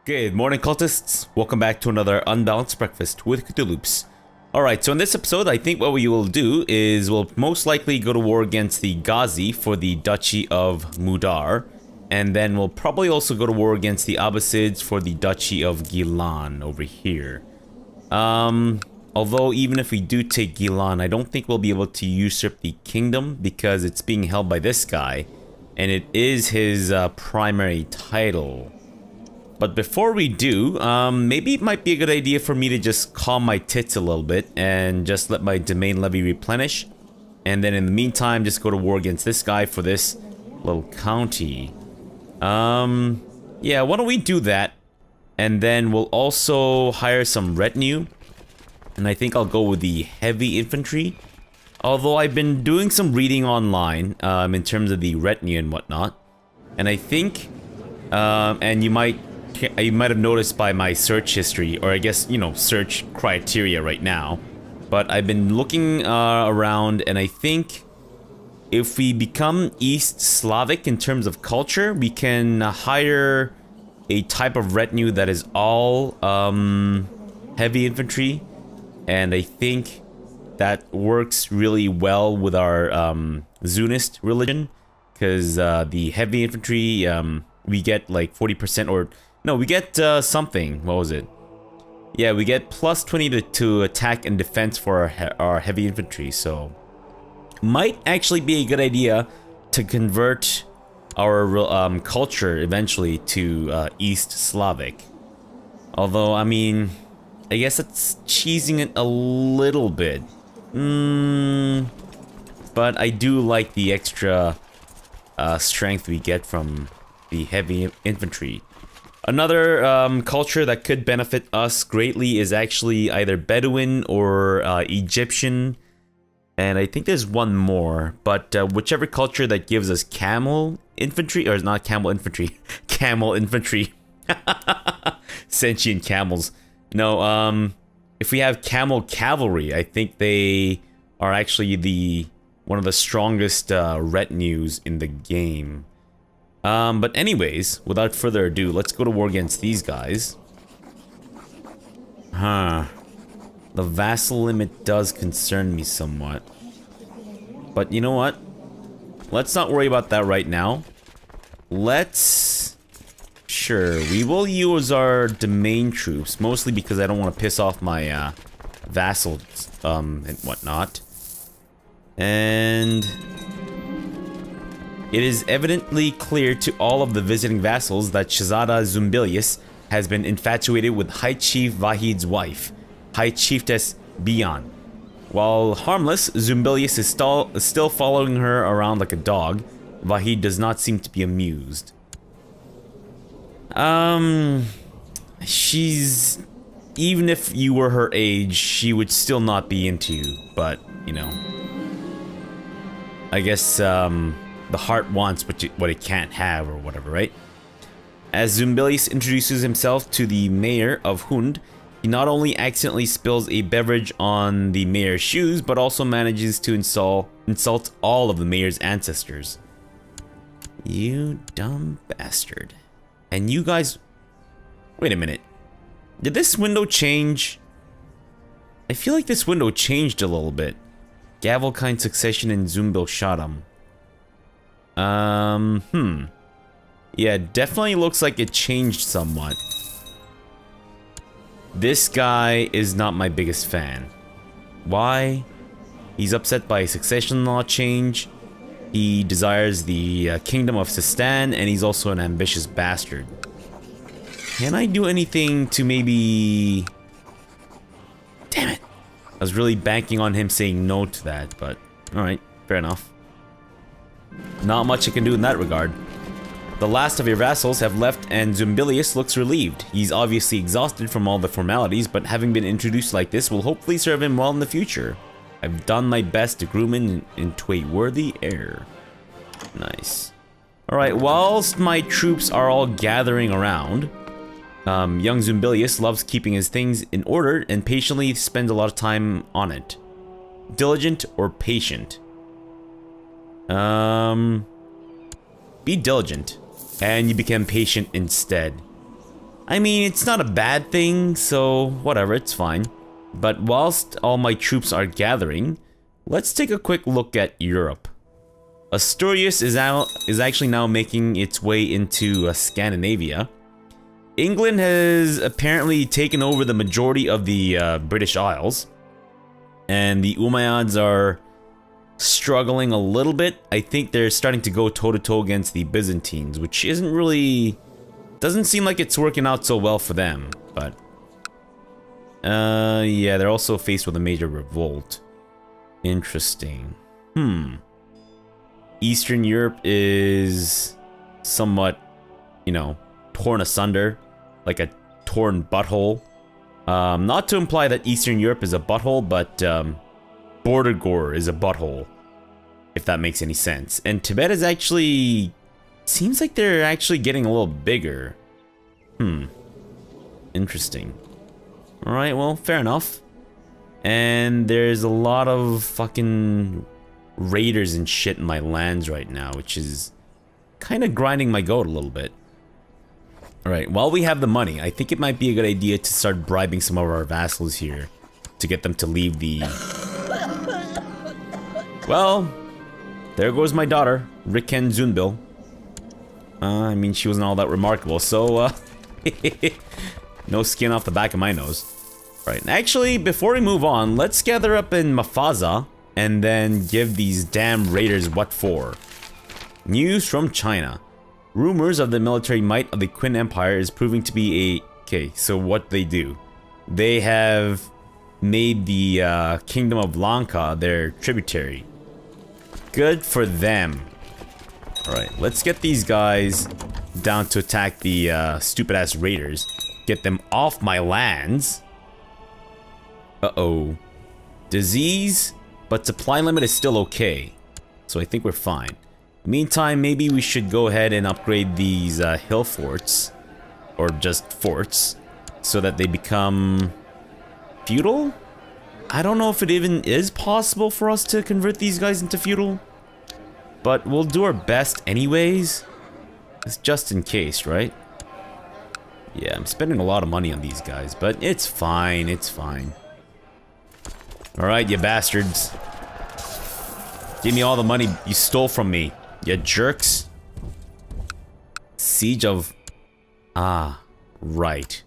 Good morning, cultists. Welcome back to another Unbalanced Breakfast with CthuLoops. Alright, so in this episode, I think what we will do is we'll most likely go to war against the Ghazi for the Duchy of Mudar. And then we'll probably also go to war against the Abbasids for the Duchy of Gilan over here. Although even if we do take Gilan, I don't think we'll be able to usurp the kingdom because it's being held by this guy. And it is his primary title. But before we do, maybe it might be a good idea for me to just calm my tits a little bit and just let my domain levy replenish. And then in the meantime, just go to war against this guy for this little county. Yeah, why don't we do that? And then we'll also hire some retinue. And I think I'll go with the heavy infantry. Although I've been doing some reading online in terms of the retinue and whatnot. And I think, and you might have noticed by my search history, or I guess, you know, search criteria right now. But I've been looking around, and I think if we become East Slavic in terms of culture, we can hire a type of retinue that is all heavy infantry. And I think that works really well with our Zunist religion. Because the heavy infantry, we get like 40% or... No, we get something. What was it? Yeah, we get plus 20 to attack and defense for our heavy infantry, so... Might actually be a good idea to convert our culture eventually to East Slavic. Although, I mean... I guess it's cheesing it a little bit. But I do like the extra strength we get from the heavy infantry. Another culture that could benefit us greatly is actually either Bedouin or Egyptian. And I think there's one more. But whichever culture that gives us camel infantry, or not camel infantry, camel infantry. Sentient camels. No, if we have camel cavalry, I think they are actually one of the strongest retinues in the game. But anyways, without further ado, let's go to war against these guys. The vassal limit does concern me somewhat. But you know what? Let's not worry about that right now. Sure, we will use our domain troops, mostly because I don't want to piss off my vassals and whatnot. And... it is evidently clear to all of the visiting vassals that Shahzada Zunbil has been infatuated with High Chief Vahid's wife, High Chiefess Bian. While harmless, Zunbil is still following her around like a dog. Vahid does not seem to be amused. She's... even if you were her age, she would still not be into you, but, you know. I guess, the heart wants what it can't have, or whatever, right? As Zunbil introduces himself to the mayor of Hund, he not only accidentally spills a beverage on the mayor's shoes, but also manages to insult all of the mayor's ancestors. You dumb bastard. And you guys... wait a minute. Did this window change? I feel like this window changed a little bit. Gavelkind succession and Zunbil shot him. Yeah, definitely looks like it changed somewhat. This guy is not my biggest fan. Why? He's upset by a succession law change. He desires the kingdom of Sistan, and he's also an ambitious bastard. Can I do anything to maybe... damn it. I was really banking on him saying no to that, but... alright, fair enough. Not much I can do in that regard. The last of your vassals have left and Zunbil looks relieved. He's obviously exhausted from all the formalities, but having been introduced like this will hopefully serve him well in the future. I've done my best to groom him into a worthy heir. Nice. Alright, whilst my troops are all gathering around, young Zunbil loves keeping his things in order and patiently spends a lot of time on it. Diligent or patient? Be diligent. And you become patient instead. I mean, it's not a bad thing, so whatever, it's fine. But whilst all my troops are gathering, let's take a quick look at Europe. Asturias is actually now making its way into Scandinavia. England has apparently taken over the majority of the British Isles. And the Umayyads are struggling a little bit. I think they're starting to go toe-to-toe against the Byzantines, which isn't really... doesn't seem like it's working out so well for them, but... yeah, they're also faced with a major revolt. Interesting. Eastern Europe is somewhat, you know, torn asunder, like a torn butthole. Not to imply that Eastern Europe is a butthole, but Border Gore is a butthole, if that makes any sense. And Tibet is actually... seems like they're actually getting a little bigger. Interesting. Alright, well, fair enough. And there's a lot of fucking raiders and shit in my lands right now, which is kind of grinding my goat a little bit. Alright, while we have the money, I think it might be a good idea to start bribing some of our vassals here to get them to leave the... Well, there goes my daughter, Riken Zunbil. I mean, she wasn't all that remarkable, so, no skin off the back of my nose. Right, actually, before we move on, let's gather up in Mafaza and then give these damn raiders what for. News from China. Rumors of the military might of the Qin Empire is proving to be a... Okay, so what they do? They have made the Kingdom of Lanka their tributary. Good for them. Alright, let's get these guys down to attack the stupid-ass raiders. Get them off my lands. Uh-oh. Disease, but supply limit is still okay. So I think we're fine. Meantime, maybe we should go ahead and upgrade these hill forts. Or just forts. So that they become... feudal? I don't know if it even is possible for us to convert these guys into feudal. But we'll do our best anyways. It's just in case, right? Yeah, I'm spending a lot of money on these guys, but it's fine, it's fine. Alright, you bastards. Give me all the money you stole from me, you jerks. Siege of... Ah, right.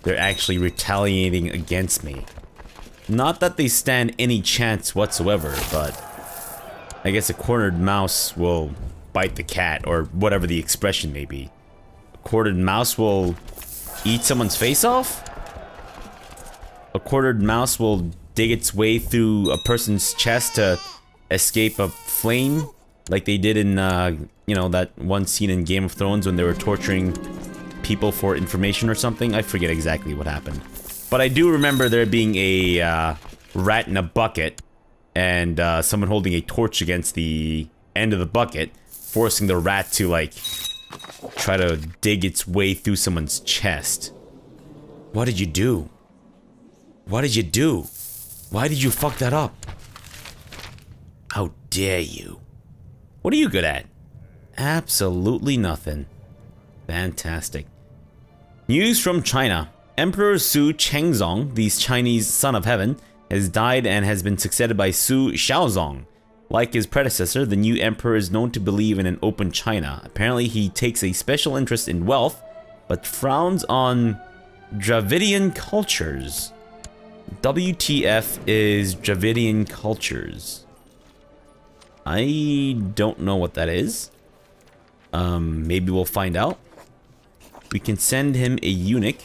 They're actually retaliating against me. Not that they stand any chance whatsoever, but... I guess a cornered mouse will bite the cat, or whatever the expression may be. A cornered mouse will eat someone's face off? A cornered mouse will dig its way through a person's chest to escape a flame, like they did in, you know, that one scene in Game of Thrones when they were torturing people for information or something. I forget exactly what happened. But I do remember there being a rat in a bucket, and someone holding a torch against the end of the bucket, forcing the rat to, like, try to dig its way through someone's chest. What did you do? What did you do? Why did you fuck that up? How dare you? What are you good at? Absolutely nothing. Fantastic. News from China. Emperor Su Chengzong, the Chinese son of heaven, has died and has been succeeded by Su Shaozong. Like his predecessor, the new emperor is known to believe in an open China. Apparently, he takes a special interest in wealth, but frowns on Dravidian cultures. WTF is Dravidian cultures? I don't know what that is. Maybe we'll find out. We can send him a eunuch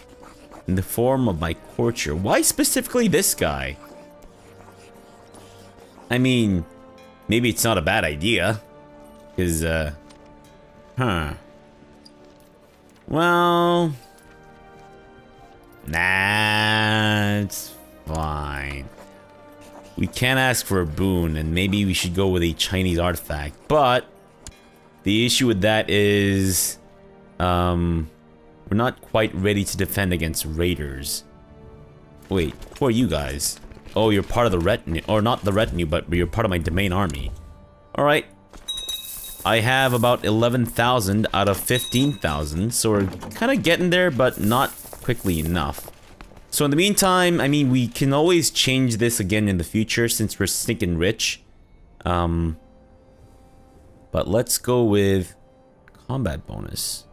in the form of my courtier. Why specifically this guy? I mean, maybe it's not a bad idea. Because, well... Nah, it's fine. We can't ask for a boon, and maybe we should go with a Chinese artifact. But, the issue with that is... we're not quite ready to defend against raiders. Wait, who are you guys? Oh, you're part of the retinue. Or not the retinue, but you're part of my domain army. Alright. I have about 11,000 out of 15,000, so we're kind of getting there, but not quickly enough. So in the meantime, I mean, we can always change this again in the future since we're stinking rich. But let's go with combat bonus.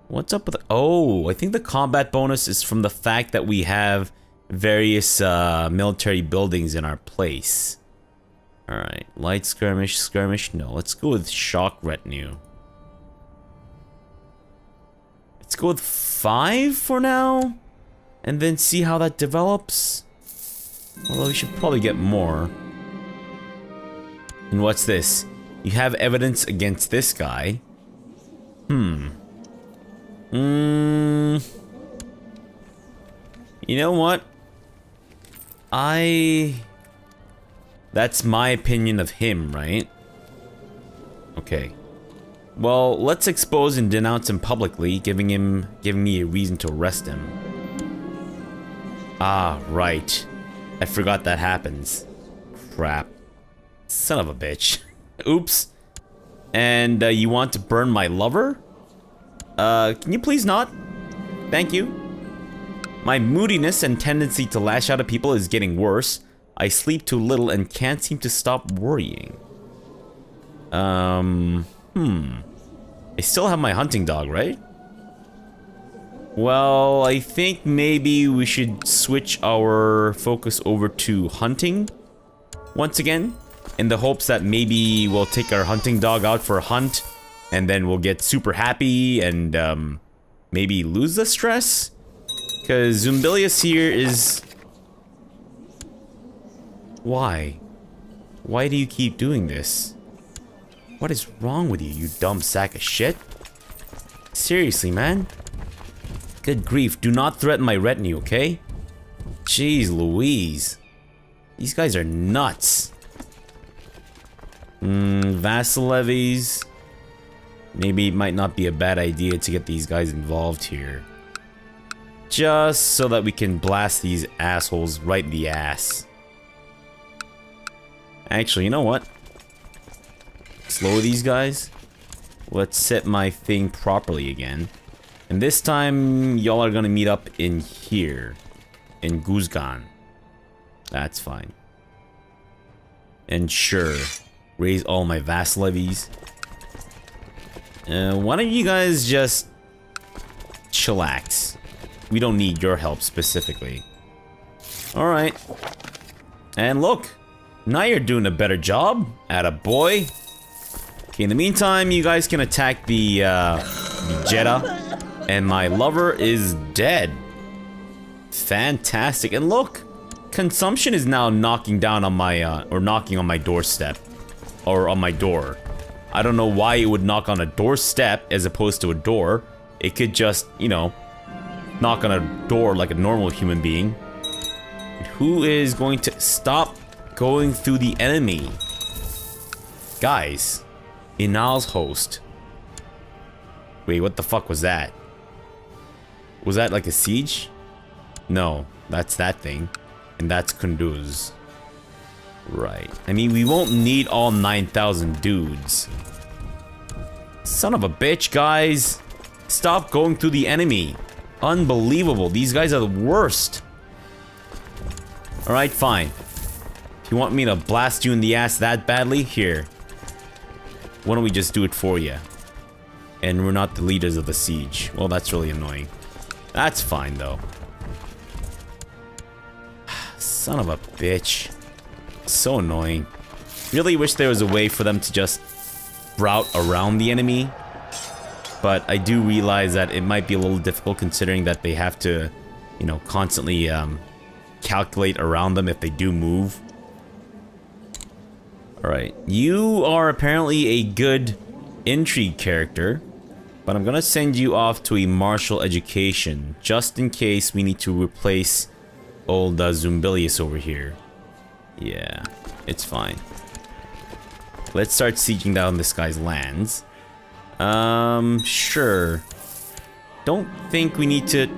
What's up with the, oh, I think the combat bonus is from the fact that we have various military buildings in our place. Alright, light skirmish, skirmish, no, let's go with shock retinue. Let's go with 5 for now, and then see how that develops. Although we should probably get more. And what's this? You have evidence against this guy. You know what? That's my opinion of him, right? Okay. Well, let's expose and denounce him publicly, giving me a reason to arrest him. Ah, right. I forgot that happens. Crap. Son of a bitch. Oops. And you want to burn my lover? Can you please not? Thank you. My moodiness and tendency to lash out at people is getting worse. I sleep too little and can't seem to stop worrying. I still have my hunting dog, right? Well, I think maybe we should switch our focus over to hunting once again, in the hopes that maybe we'll take our hunting dog out for a hunt, and then we'll get super happy and maybe lose the stress. Because Zunbil here is... Why? Why do you keep doing this? What is wrong with you, you dumb sack of shit? Seriously, man? Good grief, do not threaten my retinue, okay? Jeez Louise. These guys are nuts. Vassal levies. Maybe it might not be a bad idea to get these guys involved here. Just so that we can blast these assholes right in the ass. Actually, you know what? Slow these guys. Let's set my thing properly again. And this time, y'all are gonna meet up in here. In Guzgan. That's fine. And sure, raise all my vassal levies. Why don't you guys just chillax? We don't need your help specifically. Alright. And look, now you're doing a better job. Attaboy. Okay, in the meantime, you guys can attack the Jeddah. And my lover is dead. Fantastic. And look, consumption is now knocking down on my, or knocking on my doorstep. Or on my door. I don't know why it would knock on a doorstep as opposed to a door. It could just, you know, knock on a door like a normal human being. And who is going to stop going through the enemy? Guys, Inal's host. Wait, what the fuck was that? Was that like a siege? No, that's that thing. And that's Kunduz. Right. I mean, we won't need all 9,000 dudes. Son of a bitch, guys. Stop going through the enemy. Unbelievable. These guys are the worst. Alright, fine. If you want me to blast you in the ass that badly, here. Why don't we just do it for you? And we're not the leaders of the siege. Well, that's really annoying. That's fine, though. Son of a bitch. So annoying. Really wish there was a way for them to just route around the enemy. But I do realize that it might be a little difficult considering that they have to, you know, constantly calculate around them if they do move. Alright, you are apparently a good intrigue character, but I'm gonna send you off to a martial education, just in case we need to replace old Zunbil over here. Yeah, it's fine. Let's start sieging down this guy's lands. Sure. Don't think we need to...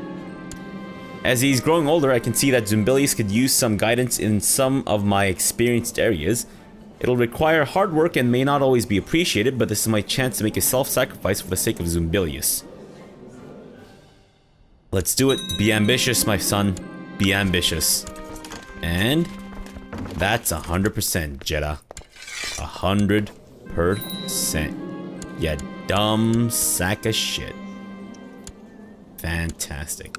As he's growing older, I can see that Zunbil could use some guidance in some of my experienced areas. It'll require hard work and may not always be appreciated, but this is my chance to make a self-sacrifice for the sake of Zunbilius. Let's do it. Be ambitious, my son. Be ambitious. And that's 100%, Jeddah. 100%. You dumb sack of shit. Fantastic.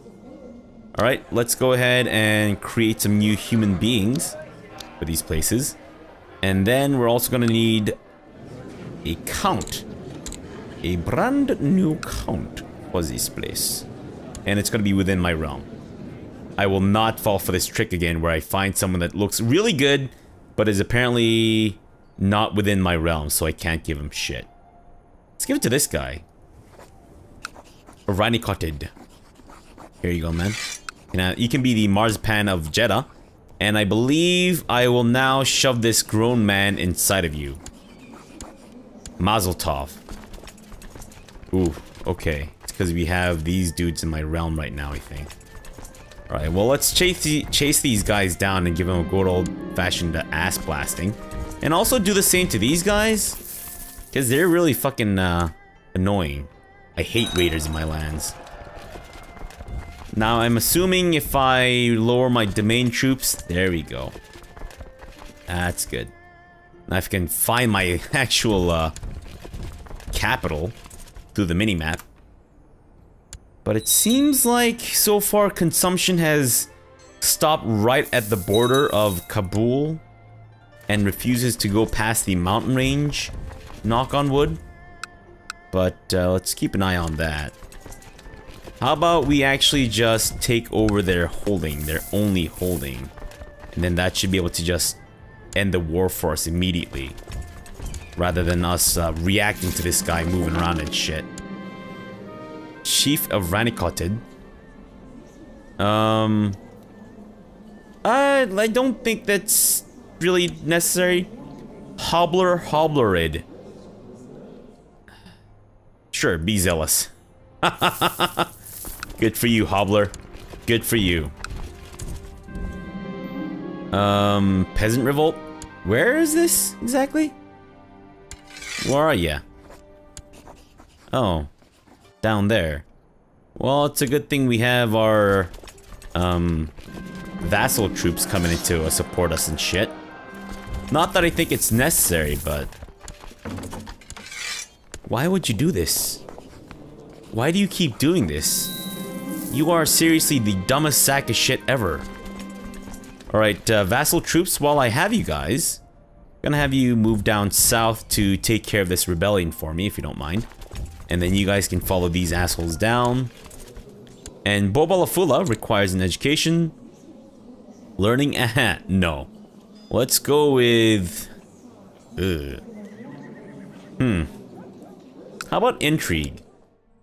Alright, let's go ahead and create some new human beings for these places. And then we're also going to need a count. A brand new count for this place. And it's going to be within my realm. I will not fall for this trick again where I find someone that looks really good, but is apparently not within my realm, so I can't give him shit. Let's give it to this guy. Ranikotted. Here you go, man. You can be the marzipan of Jeddah. And I believe I will now shove this grown man inside of you. Mazel tov. Ooh, okay. It's because we have these dudes in my realm right now, I think. Alright, well, let's chase these guys down and give them a good old-fashioned ass blasting. And also do the same to these guys. Because they're really fucking annoying. I hate raiders in my lands. Now, I'm assuming if I lower my domain troops... There we go. That's good. Now, if I can find my actual capital through the minimap. But it seems like, so far, consumption has stopped right at the border of Kabul and refuses to go past the mountain range. Knock on wood. But let's keep an eye on that. How about we actually just take over their holding, their only holding. And then that should be able to just end the war for us immediately. Rather than us reacting to this guy moving around and shit. Chief of Ranikotted. I don't think that's really necessary. Hobblerid. Sure, be zealous. Good for you, Hobbler. Good for you. Peasant Revolt? Where is this exactly? Where are ya? Oh. Down there. Well, it's a good thing we have our, vassal troops coming in to support us and shit. Not that I think it's necessary, but... Why would you do this? Why do you keep doing this? You are seriously the dumbest sack of shit ever. Alright, vassal troops, while I have you guys, I'm gonna have you move down south to take care of this rebellion for me, if you don't mind. And then you guys can follow these assholes down. And Bobalafula requires an education. Learning? No. Let's go with... How about intrigue?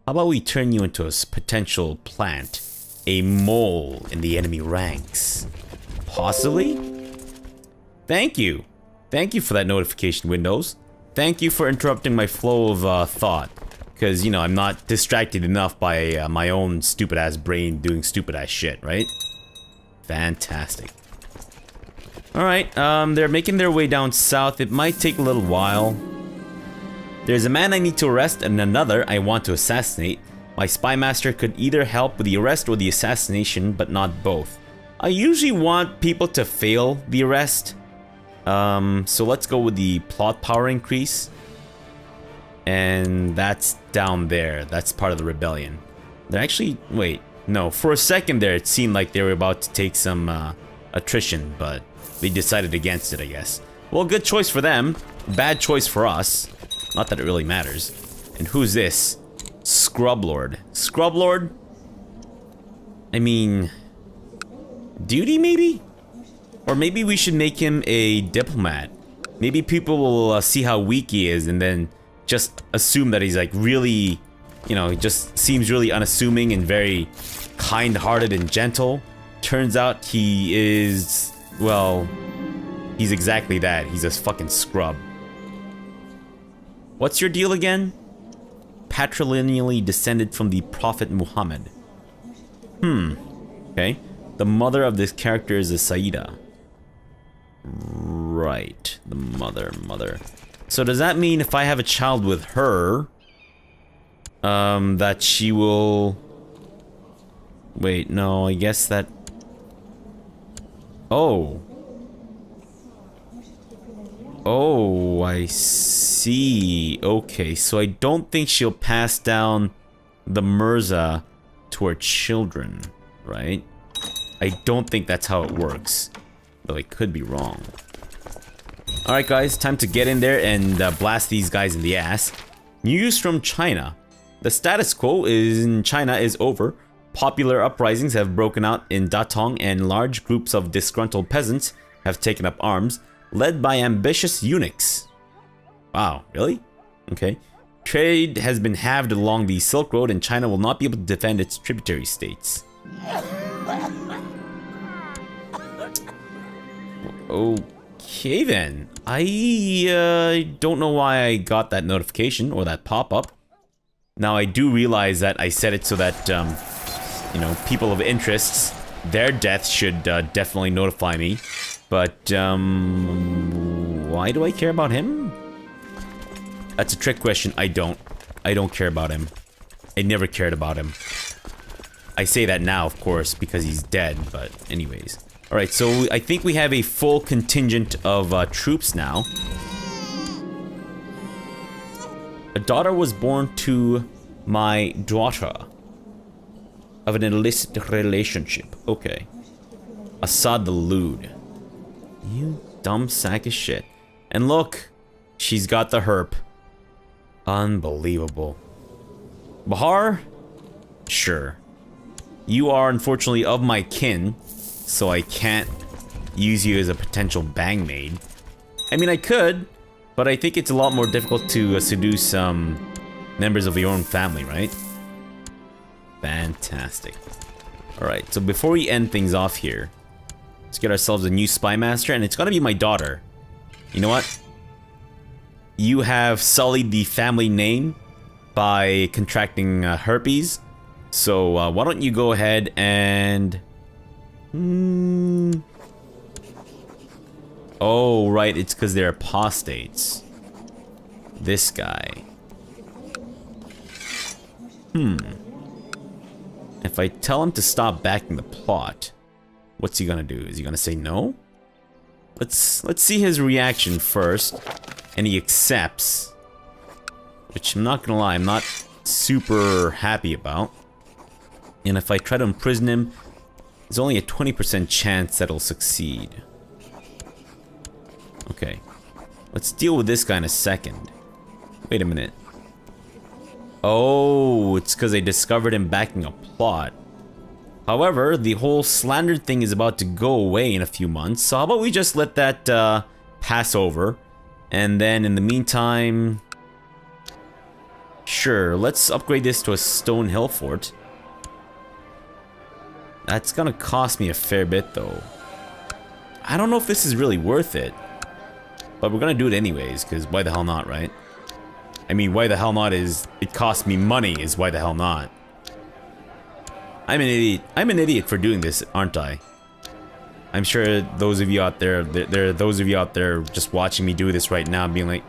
How about we turn you into a potential plant? A mole in the enemy ranks. Possibly? Thank you. Thank you for that notification, Windows. Thank you for interrupting my flow of thought. Because, you know, I'm not distracted enough by my own stupid-ass brain doing stupid-ass shit, right? Fantastic. Alright, they're making their way down south. It might take a little while. There's a man I need to arrest and another I want to assassinate. My spy master could either help with the arrest or the assassination, but not both. I usually want people to fail the arrest. So let's go with the plot power increase. And that's down there. That's part of the rebellion. They're actually... Wait. No. For a second there, it seemed like they were about to take some attrition, but they decided against it, I guess. Well, good choice for them. Bad choice for us. Not that it really matters. And who's this? Scrublord. Scrublord? I mean... Duty, maybe? Or maybe we should make him a diplomat. Maybe people will see how weak he is and then just assume that he's like really... You know, he just seems really unassuming and very kind-hearted and gentle. Turns out he is... Well... He's exactly that. He's a fucking scrub. What's your deal again? Patrilineally descended from the Prophet Muhammad. Okay. The mother of this character is a Saida. Right. The mother. So does that mean if I have a child with her, that she will... Wait, no, I guess that... Oh. Oh, I see. Okay, so I don't think she'll pass down the Mirza to her children, right? I don't think that's how it works. Though I could be wrong. Alright guys, time to get in there and blast these guys in the ass. News from China. The status quo in China is over. Popular uprisings have broken out in Datong and large groups of disgruntled peasants have taken up arms, led by ambitious eunuchs. Wow, really? Okay. Trade has been halved along the Silk Road and China will not be able to defend its tributary states. Okay then. I don't know why I got that notification or that pop-up. Now I do realize that I set it so that, you know, people of interests, their deaths should definitely notify me. But, why do I care about him? That's a trick question. I don't care about him. I never cared about him. I say that now, of course, because he's dead, but anyways. Alright, so I think we have a full contingent of troops now. A daughter was born to my daughter of an illicit relationship. Okay. Assad the lewd. You dumb sack of shit. And look, she's got the herp. Unbelievable. Bahar? Sure. You are unfortunately of my kin, so I can't use you as a potential bang maid. I mean, I could, but I think it's a lot more difficult to seduce members of your own family, right? Fantastic. Alright, so before we end things off here, let's get ourselves a new spy master, and it's gonna be my daughter. You know what? You have sullied the family name by contracting herpes, so why don't you go ahead and... Oh, right, it's because they're apostates. This guy. If I tell him to stop backing the plot, what's he gonna do? Is he gonna say no? Let's see his reaction first. And he accepts. Which I'm not gonna lie, I'm not super happy about. And if I try to imprison him, there's only a 20% chance that it'll succeed. Okay. Let's deal with this guy in a second. Wait a minute. Oh, it's because I discovered him backing a plot. However, the whole slander thing is about to go away in a few months, so how about we just let that pass over? And then in the meantime... Sure, let's upgrade this to a stone hill fort. That's gonna cost me a fair bit though. I don't know if this is really worth it. But we're gonna do it anyways, because why the hell not, right? I mean, why the hell not is... It costs me money is why the hell not. I'm an idiot. I'm an idiot for doing this, aren't I? I'm sure those of you out there... There are those of you out there just watching me do this right now being like...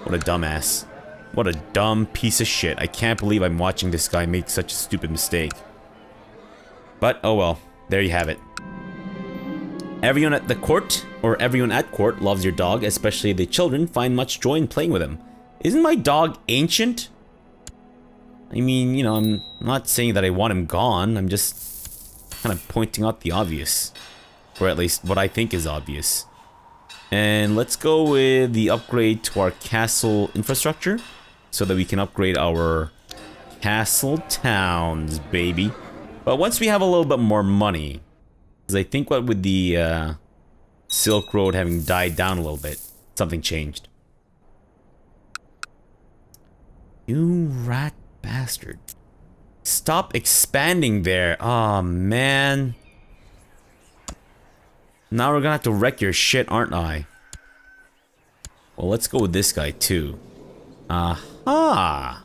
What a dumbass. What a dumb piece of shit. I can't believe I'm watching this guy make such a stupid mistake. But, oh well. There you have it. Everyone at the court, or everyone at court, loves your dog, especially the children find much joy in playing with him. Isn't my dog ancient? I mean, you know, I'm not saying that I want him gone, I'm just kind of pointing out the obvious. Or at least what I think is obvious. And let's go with the upgrade to our castle infrastructure, so that we can upgrade our castle towns, baby. But once we have a little bit more money, because I think what with the Silk Road having died down a little bit, something changed. You rat bastard. Stop expanding there. Aw, man. Now we're gonna have to wreck your shit, aren't I? Well, let's go with this guy too. Aha!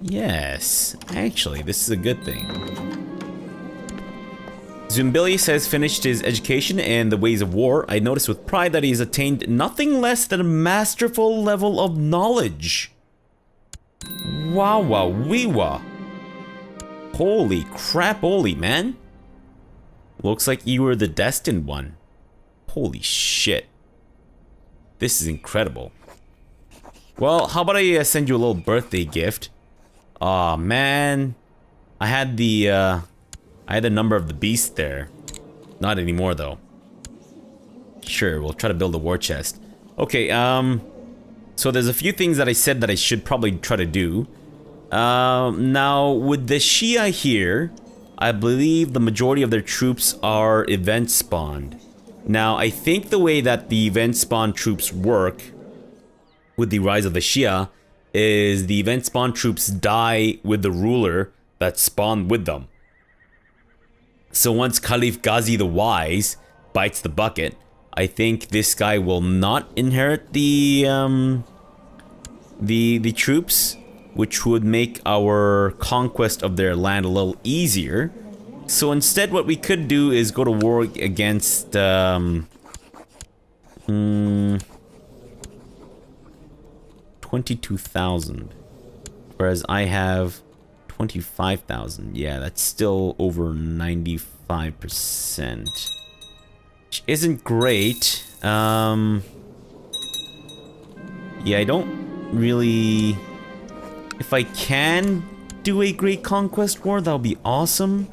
Yes. Actually, this is a good thing. Zunbil has finished his education in the ways of war. I notice with pride that he has attained nothing less than a masterful level of knowledge. Wow, wow, wee wah. Holy crap, holy man. Looks like you were the destined one. Holy shit. This is incredible. Well, how about I send you a little birthday gift? Aw, man. I had the number of the beast there. Not anymore, though. Sure, we'll try to build a war chest. Okay, so there's a few things that I said that I should probably try to do. Now, with the Shia here, I believe the majority of their troops are event spawned. Now, I think the way that the event spawn troops work with the rise of the Shia is the event spawn troops die with the ruler that spawned with them. So once Caliph Ghazi the Wise bites the bucket, I think this guy will not inherit the troops, which would make our conquest of their land a little easier. So instead, what we could do is go to war against 22,000, whereas I have 25,000. Yeah, that's still over 95%, which isn't great. Yeah, I don't really. If I can do a great conquest war, that'll be awesome.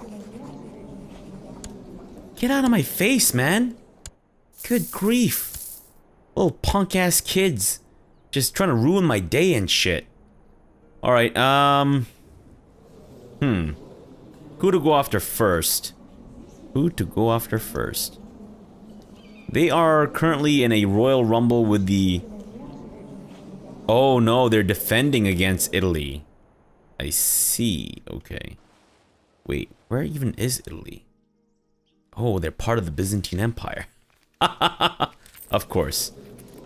Get out of my face, man. Good grief. Little punk ass kids. Just trying to ruin my day and shit. Alright, who to go after first? Who to go after first? They are currently in a royal rumble with the... Oh no, they're defending against Italy. I see, okay. Wait, where even is Italy? Oh, they're part of the Byzantine Empire. Of course.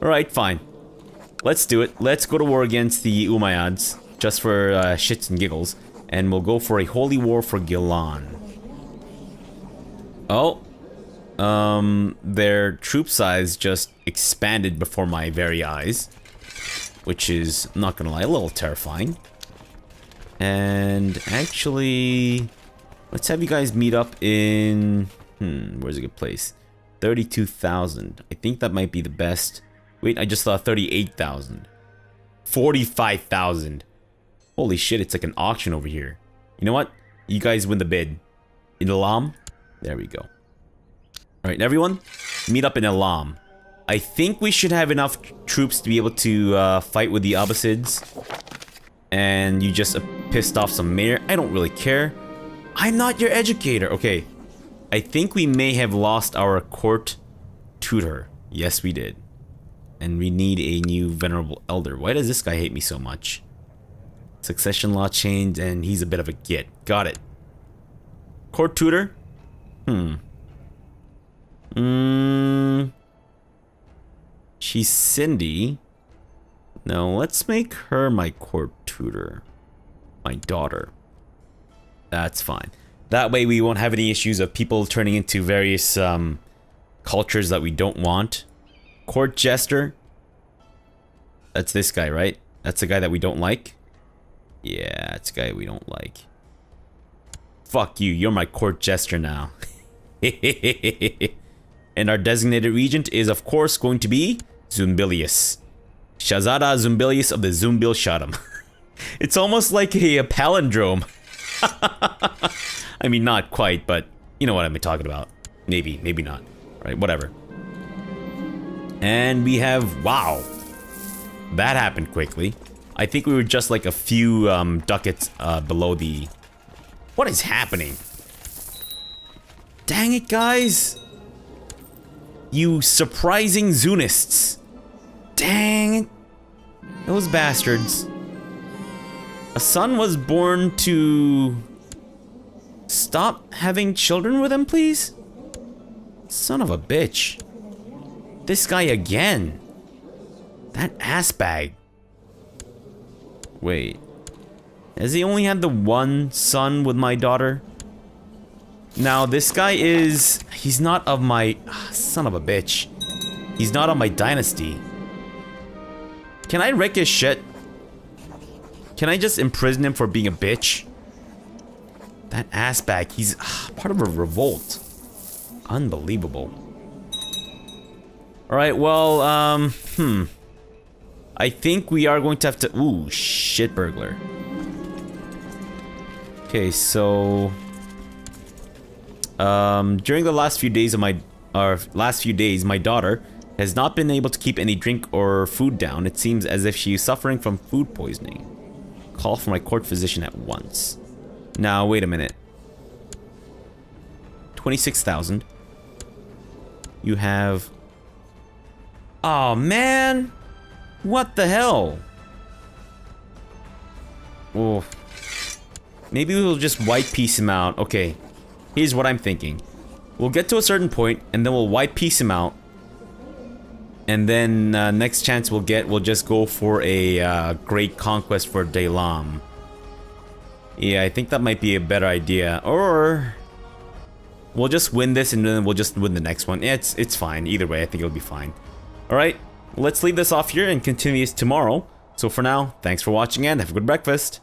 Alright, fine. Let's do it. Let's go to war against the Umayyads, just for shits and giggles. And we'll go for a holy war for Gilan. Oh. Their troop size just expanded before my very eyes. Which is, I'm not gonna lie, a little terrifying. And actually, let's have you guys meet up in... where's a good place? 32,000. I think that might be the best. Wait, I just thought 38,000. 45,000. Holy shit, it's like an auction over here. You know what? You guys win the bid. In Elam? There we go. Alright, everyone, meet up in Elam. I think we should have enough troops to be able to fight with the Abbasids. And you just pissed off some mayor. I don't really care. I'm not your educator. Okay. I think we may have lost our court tutor. Yes, we did. And we need a new venerable elder. Why does this guy hate me so much? Succession law changed and he's a bit of a git. Got it. Court tutor? She's Cindy. No, let's make her my court tutor. My daughter. That's fine. That way we won't have any issues of people turning into various cultures that we don't want. Court jester. That's this guy, right? That's the guy that we don't like? Yeah, that's the guy we don't like. Fuck you, you're my court jester now. And our designated regent is, of course, going to be Zunbilius. Shahzada Zunbilius of the Zunbil Shadam. It's almost like a palindrome. I mean, not quite, but you know what I'm talking about. Maybe, maybe not. Alright, whatever. And we have... Wow. That happened quickly. I think we were just like a few ducats below the... What is happening? Dang it, guys. You surprising Zunists. Dang it. Those bastards. A son was born to... Stop having children with him, please? Son of a bitch. This guy again. That ass bag. Wait. Has he only had the one son with my daughter? Now, this guy is... He's not of my... son of a bitch. He's not on my dynasty. Can I wreck his shit? Can I just imprison him for being a bitch? That ass bag, he's part of a revolt. Unbelievable. Alright, well, I think we are going to have to... Ooh, shit burglar. Okay, so... during the last few days of my... my daughter has not been able to keep any drink or food down. It seems as if she is suffering from food poisoning. Call for my court physician at once. Now, wait a minute. 26,000. You have... Oh, man! What the hell? Oh. Maybe we'll just white piece him out. Okay. Here's what I'm thinking. We'll get to a certain point, and then we'll white piece him out. And then, next chance we'll get, we'll just go for a, great conquest for Daylam. Yeah, I think that might be a better idea. Or... we'll just win this, and then we'll just win the next one. Yeah, it's fine. Either way, I think it'll be fine. Alright, let's leave this off here and continue this tomorrow. So for now, thanks for watching and have a good breakfast.